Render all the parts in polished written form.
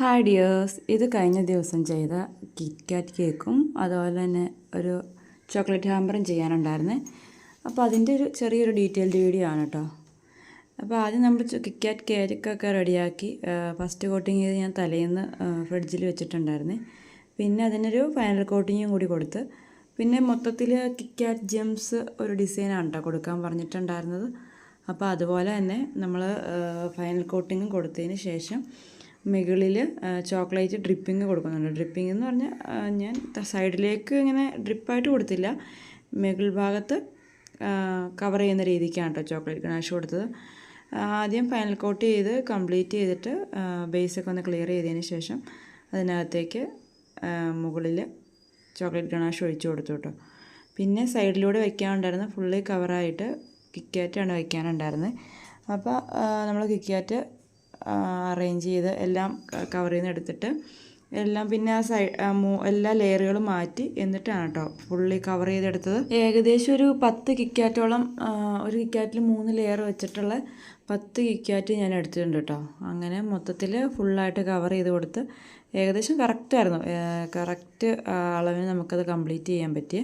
Hi dears, ഇത് കഴിഞ്ഞ ദിവസം ചെയ്ത കിറ്റ് കാറ്റ് കേക്കും അതുപോലെ തന്നെ ഒരു ചോക്ലേറ്റ് ഹാമ്പറും ചെയ്യാനുണ്ടായിരുന്നേ. അപ്പോൾ അതിൻ്റെ ഒരു ചെറിയൊരു ഡീറ്റെയിൽഡ് വീഡിയോ ആണ് കേട്ടോ. അപ്പോൾ ആദ്യം നമ്മൾ കിറ്റ് കാറ്റ് കേക്കൊക്കെ റെഡിയാക്കി ഫസ്റ്റ് കോട്ടിങ് ചെയ്ത് ഞാൻ തലേന്ന് ഫ്രിഡ്ജിൽ വെച്ചിട്ടുണ്ടായിരുന്നേ. പിന്നെ അതിനൊരു ഫൈനൽ കോട്ടിങ്ങും കൂടി കൊടുത്ത്, പിന്നെ മൊത്തത്തിൽ കിറ്റ് കാറ്റ് ജെംസ് ഒരു ഡിസൈനാണ് കേട്ടോ കൊടുക്കാൻ പറഞ്ഞിട്ടുണ്ടായിരുന്നത്. അപ്പോൾ അതുപോലെ തന്നെ നമ്മൾ ഫൈനൽ കോട്ടിങ്ങും കൊടുത്തതിന് ശേഷം മുകളിൽ ചോക്ലേറ്റ് ഡ്രിപ്പിങ് കൊടുക്കുന്നുണ്ട്. ഡ്രിപ്പിംഗ് എന്ന് പറഞ്ഞാൽ ഞാൻ സൈഡിലേക്ക് ഇങ്ങനെ ഡ്രിപ്പായിട്ട് കൊടുത്തില്ല, മുകൾ ഭാഗത്ത് കവർ ചെയ്യുന്ന രീതിക്കാണ് കേട്ടോ ചോക്ലേറ്റ് ഗണാഷ് കൊടുത്തത്. ആദ്യം ഫൈനൽ കോട്ട് ചെയ്ത് കംപ്ലീറ്റ് ചെയ്തിട്ട് ബേസൊക്കെ ഒന്ന് ക്ലിയർ ചെയ്തതിന് ശേഷം അതിനകത്തേക്ക് മുകളിൽ ചോക്ലേറ്റ് ഗണാഷ് ഒഴിച്ചു കൊടുത്തു കേട്ടോ. പിന്നെ സൈഡിലൂടെ വയ്ക്കാനുണ്ടായിരുന്ന ഫുള്ളി കവറായിട്ട് കിറ്റ്കാറ്റാണ് വയ്ക്കാനുണ്ടായിരുന്നത്. അപ്പോൾ നമ്മൾ കിറ്റ്കാറ്റ് അറേഞ്ച് ചെയ്ത് എല്ലാം കവറിൽ നിന്ന് എടുത്തിട്ട് എല്ലാം പിന്നെ എല്ലാ ലെയറുകളും മാറ്റി എന്നിട്ടാണ് കേട്ടോ ഫുള്ളി കവർ ചെയ്തെടുത്തത്. ഏകദേശം ഒരു 10 കിറ്റ്കാറ്റോളം, ഒരു കിറ്റ്കാറ്റിൽ 3 ലെയർ വെച്ചിട്ടുള്ള 10 കിറ്റ്കാറ്റ് ഞാൻ എടുത്തിട്ടുണ്ട് കേട്ടോ. അങ്ങനെ മൊത്തത്തിൽ ഫുള്ളായിട്ട് കവർ ചെയ്ത് കൊടുത്ത് ഏകദേശം കറക്റ്റായിരുന്നു, കറക്റ്റ് അളവിന് നമുക്കത് കംപ്ലീറ്റ് ചെയ്യാൻ പറ്റി.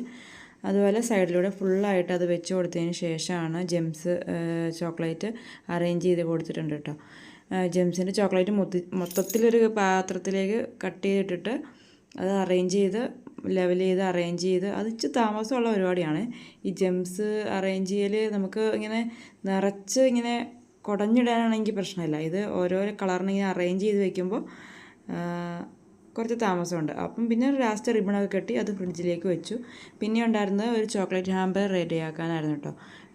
അതുപോലെ സൈഡിലൂടെ ഫുള്ളായിട്ട് അത് വെച്ച് കൊടുത്തതിന് ശേഷമാണ് ജെംസ് ചോക്ലേറ്റ് അറേഞ്ച് ചെയ്ത് കൊടുത്തിട്ടുണ്ട് കേട്ടോ. ജെംസിൻ്റെ ചോക്ലേറ്റ് മൊത്തത്തിലൊരു പാത്രത്തിലേക്ക് കട്ട് ചെയ്തിട്ടിട്ട് അത് അറേഞ്ച് ചെയ്ത് ലെവൽ ചെയ്ത് അറേഞ്ച് ചെയ്ത് അത് ഇച്ചിരി താമസമുള്ള പരിപാടിയാണ്. ഈ ജെംസ് അറേഞ്ച് ചെയ്യൽ നമുക്ക് ഇങ്ങനെ നിറച്ച് ഇങ്ങനെ കുടഞ്ഞിടാനാണെങ്കിൽ പ്രശ്നമില്ല. ഇത് ഓരോ കളറിന് ഇങ്ങനെ അറേഞ്ച് ചെയ്ത് വെക്കുമ്പോൾ കുറച്ച് താമസമുണ്ട്. അപ്പം പിന്നെ ലാസ്റ്റ് റിബണൊക്കെ കെട്ടി അത് ഫ്രിഡ്ജിലേക്ക് വെച്ചു. പിന്നെ ഉണ്ടായിരുന്നത് ഒരു ചോക്ലേറ്റ് ഹാമ്പർ റെഡിയാക്കാനായിരുന്നു കേട്ടോ.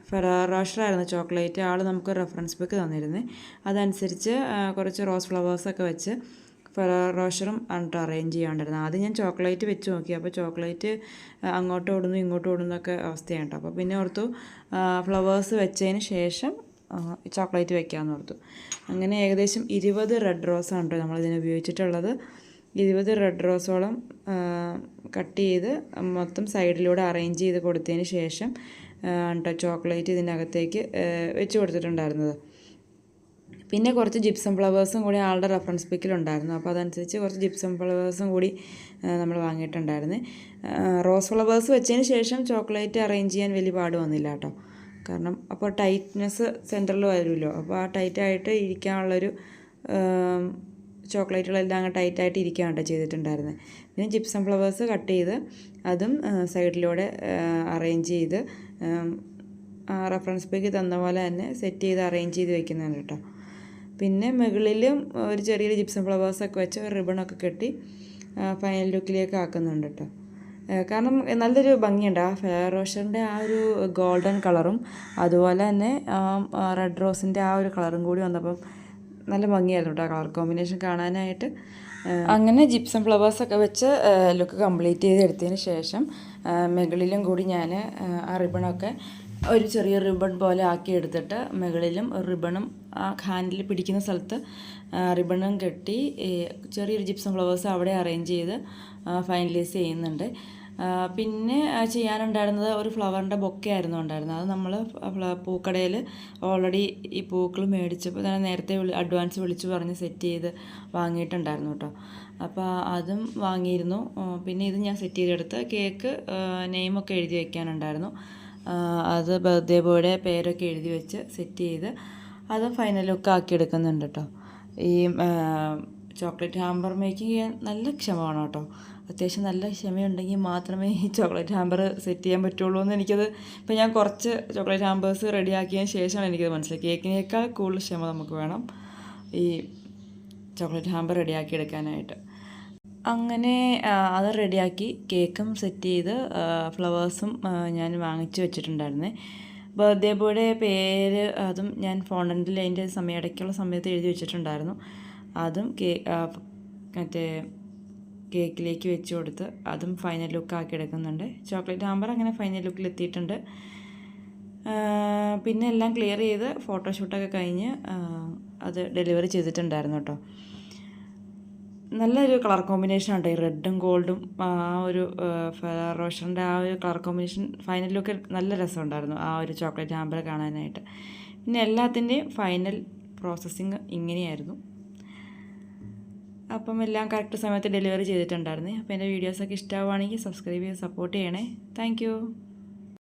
Ferrero റോഷറായിരുന്നു chocolate. ആൾ നമുക്ക് റെഫറൻസ് ബുക്ക് തന്നിരുന്നത്. അതനുസരിച്ച് കുറച്ച് റോസ് ഫ്ലവേഴ്സൊക്കെ വെച്ച് ഫെറാറോ റോഷറും എന്നിട്ട് അറേഞ്ച് ചെയ്യാണ്ടായിരുന്നു. ആദ്യം ഞാൻ ചോക്ലേറ്റ് വെച്ച് നോക്കി, അപ്പോൾ ചോക്ലേറ്റ് അങ്ങോട്ട് ഓടുന്നു ഇങ്ങോട്ട് ഓടുന്നൊക്കെ അവസ്ഥയാണ് കേട്ടോ. അപ്പോൾ പിന്നെ ഓർത്തു ഫ്ലവേഴ്സ് വെച്ചതിന് ശേഷം ചോക്ലേറ്റ് വെക്കാമെന്ന് ഓർത്തു. അങ്ങനെ ഏകദേശം 20 റെഡ് റോസാണ് കേട്ടോ നമ്മളിതിന് ഉപയോഗിച്ചിട്ടുള്ളത്. 20 റെഡ് റോസോളം കട്ട് ചെയ്ത് മൊത്തം സൈഡിലൂടെ അറേഞ്ച് ചെയ്ത് കൊടുത്തതിന് ശേഷം കേട്ടോ ചോക്ലേറ്റ് ഇതിനകത്തേക്ക് വെച്ച് കൊടുത്തിട്ടുണ്ടായിരുന്നത്. പിന്നെ കുറച്ച് ജിപ്സം ഫ്ലവേഴ്സും കൂടി ആളുടെ റെഫറൻസ് പിക്കിലുണ്ടായിരുന്നു. അപ്പോൾ അതനുസരിച്ച് കുറച്ച് ജിപ്സം ഫ്ലവേഴ്സും കൂടി നമ്മൾ വാങ്ങിയിട്ടുണ്ടായിരുന്നു. റോസ് ഫ്ലവേഴ്സ് വെച്ചതിന് ശേഷം ചോക്ലേറ്റ് അറേഞ്ച് ചെയ്യാൻ വലിയ പാട് വന്നില്ല കേട്ടോ. കാരണം അപ്പോൾ ടൈറ്റ്നെസ് സെൻറ്ററിൽ വരുമല്ലോ, അപ്പോൾ ആ ടൈറ്റായിട്ട് ഇരിക്കാനുള്ളൊരു ചോക്ലേറ്റുകളെല്ലാം അങ്ങ് ടൈറ്റായിട്ട് ഇരിക്കുകയാണ് കേട്ടോ ചെയ്തിട്ടുണ്ടായിരുന്നത്. പിന്നെ ജിപ്സം ഫ്ലവേഴ്സ് കട്ട് ചെയ്ത് അതും സൈഡിലൂടെ അറേഞ്ച് ചെയ്ത് റെഫറൻസ് പേക്ക് തന്ന പോലെ തന്നെ സെറ്റ് ചെയ്ത് അറേഞ്ച് ചെയ്ത് വെക്കുന്നുണ്ട് കേട്ടോ. പിന്നെ മുകളിലും ഒരു ചെറിയൊരു ജിപ്സം ഫ്ലവേഴ്സൊക്കെ വെച്ച് റിബണൊക്കെ കെട്ടി ഫൈനൽ ലുക്കിലേക്ക് ആക്കുന്നുണ്ട് കേട്ടോ. കാരണം നല്ലൊരു ഭംഗിയുണ്ട് ആ ഫെയർ റോഷറിൻ്റെ ആ ഒരു ഗോൾഡൻ കളറും അതുപോലെ തന്നെ റെഡ് റോസിൻ്റെ ആ ഒരു കളറും കൂടി വന്നപ്പം നല്ല ഭംഗിയായിരുന്നു കേട്ടോ കളർ കോമ്പിനേഷൻ കാണാനായിട്ട്. അങ്ങനെ ജിപ്സം ഫ്ലവേഴ്സൊക്കെ വെച്ച് ലുക്ക് കംപ്ലീറ്റ് ചെയ്തെടുത്തതിന് ശേഷം മുകളിലും കൂടി ഞാൻ ആ റിബണൊക്കെ ഒരു ചെറിയ റിബൺ പോലെ ആക്കി എടുത്തിട്ട് മുകളിലും റിബണും ആ ഹാൻഡിൽ പിടിക്കുന്ന സ്ഥലത്ത് റിബണും കെട്ടി ചെറിയൊരു ജിപ്സം ഫ്ലവേഴ്സ് അവിടെ അറേഞ്ച് ചെയ്ത് ഫൈനലൈസ് ചെയ്യുന്നുണ്ട്. പിന്നെ ചെയ്യാനുണ്ടായിരുന്നത് ഒരു ഫ്ലവറിൻ്റെ ബൊക്കെ ആയിരുന്നു ഉണ്ടായിരുന്നത്. അത് നമ്മൾ പൂക്കടയിൽ ഓൾറെഡി ഈ പൂക്കൾ മേടിച്ചപ്പോൾ തന്നെ നേരത്തെ അഡ്വാൻസ് വിളിച്ച് പറഞ്ഞ് സെറ്റ് ചെയ്ത് വാങ്ങിയിട്ടുണ്ടായിരുന്നു കേട്ടോ. അപ്പോൾ അതും വാങ്ങിയിരുന്നു. പിന്നെ ഇത് ഞാൻ സെറ്റ് ചെയ്തെടുത്ത് കേക്ക് നെയിമൊക്കെ എഴുതി വയ്ക്കാനുണ്ടായിരുന്നു. അത് ബർത്ത്ഡേ ബോയുടെ പേരൊക്കെ എഴുതി വെച്ച് സെറ്റ് ചെയ്ത് അത് ഫൈനൽ ലുക്ക് ആക്കി എടുക്കുന്നുണ്ട് കേട്ടോ. ഈ ചോക്ലേറ്റ് ഹാമ്പർ മേക്കിങ് ചെയ്യാൻ നല്ല ക്ഷമ വേണം കേട്ടോ. അത്യാവശ്യം നല്ല ക്ഷമയുണ്ടെങ്കിൽ മാത്രമേ ഈ ചോക്ലേറ്റ് ഹാമ്പർ സെറ്റ് ചെയ്യാൻ പറ്റുള്ളൂ എന്ന് എനിക്കത് ഇപ്പോൾ ഞാൻ കുറച്ച് ചോക്ലേറ്റ് ഹാമ്പേഴ്സ് റെഡിയാക്കിയതിന് ശേഷമാണ് എനിക്കത് മനസ്സിലായി. കേക്കിനേക്കാൾ കൂടുതൽ ക്ഷമ നമുക്ക് വേണം ഈ ചോക്ലേറ്റ് ഹാമ്പർ റെഡിയാക്കി എടുക്കാനായിട്ട്. അങ്ങനെ അത് റെഡിയാക്കി കേക്കും സെറ്റ് ചെയ്ത് ഫ്ലവേഴ്സും ഞാൻ വാങ്ങിച്ച് വെച്ചിട്ടുണ്ടായിരുന്നേ. ബർത്ത്ഡേ ബോയുടെ പേര് അതും ഞാൻ ഫോണ്ടൻറ്റിൽ അതിൻ്റെ ഇടയ്ക്കുള്ള സമയത്ത് എഴുതി വെച്ചിട്ടുണ്ടായിരുന്നു. അതും മറ്റേ കേക്കിലേക്ക് വെച്ച് കൊടുത്ത് അതും ഫൈനൽ ലുക്ക് ആക്കി എടുക്കുന്നുണ്ട്. ചോക്ലേറ്റ് ഹാമ്പർ അങ്ങനെ ഫൈനൽ ലുക്കിൽ എത്തിയിട്ടുണ്ട്. പിന്നെ എല്ലാം ക്ലിയർ ചെയ്ത് ഫോട്ടോഷൂട്ടൊക്കെ കഴിഞ്ഞ് അത് ഡെലിവറി ചെയ്തിട്ടുണ്ടായിരുന്നു കേട്ടോ. നല്ലൊരു കളർ കോമ്പിനേഷൻ ഉണ്ട് ഈ റെഡും ഗോൾഡും. ആ ഒരു ഫെറാറോ റോഷറിൻ്റെ ആ ഒരു കളർ കോമ്പിനേഷൻ ഫൈനൽ ലുക്ക് നല്ല രസമുണ്ടായിരുന്നു ആ ഒരു ചോക്ലേറ്റ് ഹാമ്പർ കാണാനായിട്ട്. പിന്നെ എല്ലാത്തിൻ്റെയും ഫൈനൽ പ്രോസസ്സിങ് ഇങ്ങനെയായിരുന്നു. അപ്പം എല്ലാം കറക്റ്റ് സമയത്ത് ഡെലിവറി ചെയ്തിട്ടുണ്ടായിരുന്നേ. അപ്പോൾ എൻ്റെ വീഡിയോസൊക്കെ ഇഷ്ടമാവുകയാണെങ്കിൽ സബ്സ്ക്രൈബ് ചെയ്ത് സപ്പോർട്ട് ചെയ്യണേ. താങ്ക്